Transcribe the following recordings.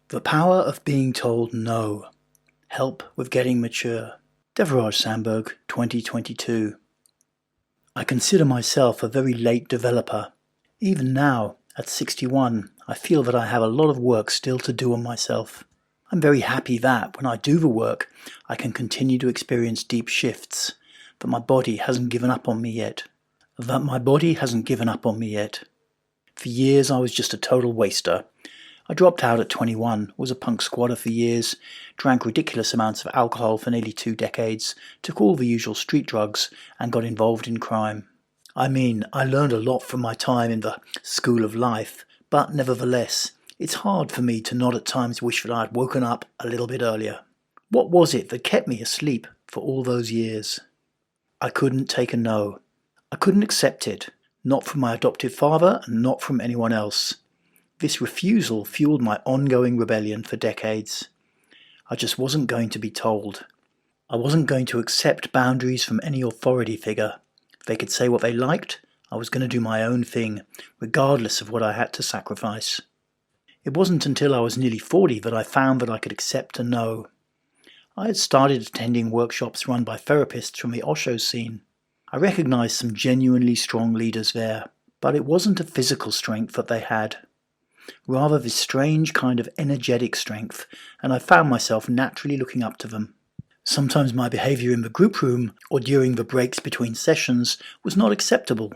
The Power of Being Told No. Help with Getting Mature. Devraj Sandberg, 2022. I consider myself a very late developer. Even now, at 61, I feel that I have a lot of work still to do on myself. I'm very happy that, when I do the work, I can continue to experience deep shifts, that my body hasn't given up on me yet. For years I was just a total waster. I dropped out at 21, was a punk squatter for years, drank ridiculous amounts of alcohol for nearly 2 decades, took all the usual street drugs, and got involved in crime. I learned a lot from my time in the school of life, but nevertheless, it's hard for me to not at times wish that I had woken up a little bit earlier. What was it that kept me asleep for all those years? I couldn't take a no. I couldn't accept it, not from my adoptive father and not from anyone else. This refusal fueled my ongoing rebellion for decades. I just wasn't going to be told. I wasn't going to accept boundaries from any authority figure. If they could say what they liked, I was going to do my own thing, regardless of what I had to sacrifice. It wasn't until I was nearly 40 that I found that I could accept a no. I had started attending workshops run by therapists from the Osho scene. I recognized some genuinely strong leaders there, but it wasn't a physical strength that they had. Rather this strange kind of energetic strength, and I found myself naturally looking up to them. Sometimes my behaviour in the group room, or during the breaks between sessions, was not acceptable.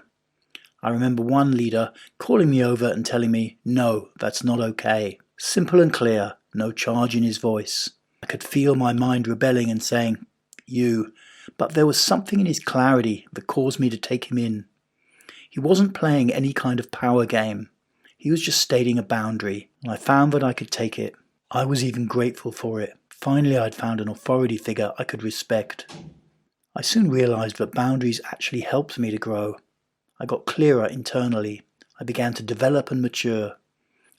I remember one leader calling me over and telling me, "No, that's not okay." Simple and clear, no charge in his voice. I could feel my mind rebelling and saying, "You," but there was something in his clarity that caused me to take him in. He wasn't playing any kind of power game. He was just stating a boundary, and I found that I could take it. I was even grateful for it. Finally, I'd found an authority figure I could respect. I soon realized that boundaries actually helped me to grow. I got clearer internally. I began to develop and mature.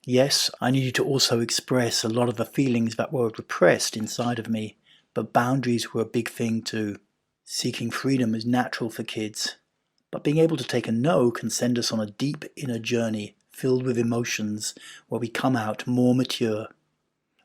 Yes, I needed to also express a lot of the feelings that were repressed inside of me, but boundaries were a big thing too. Seeking freedom is natural for kids, but being able to take a no can send us on a deep inner journey filled with emotions where we come out more mature.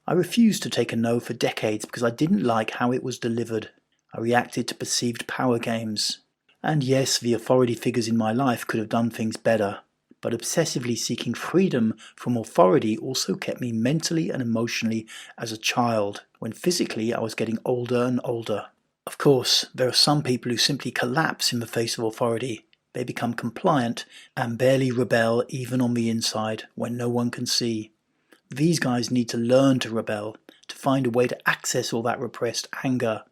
I refused to take a no for decades because I didn't like how it was delivered. I reacted to perceived power games. And yes, the authority figures in my life could have done things better, but obsessively seeking freedom from authority also kept me mentally and emotionally as a child, when physically I was getting older and older. Of course, there are some people who simply collapse in the face of authority. They become compliant and barely rebel even on the inside when no one can see. These guys need to learn to rebel, to find a way to access all that repressed anger.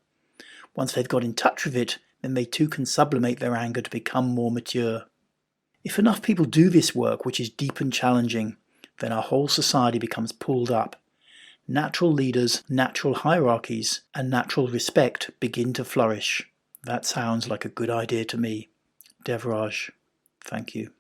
Once they've got in touch with it, then they too can sublimate their anger to become more mature. If enough people do this work, which is deep and challenging, then our whole society becomes pulled up. Natural leaders, natural hierarchies, and natural respect begin to flourish. That sounds like a good idea to me. Devraj, thank you.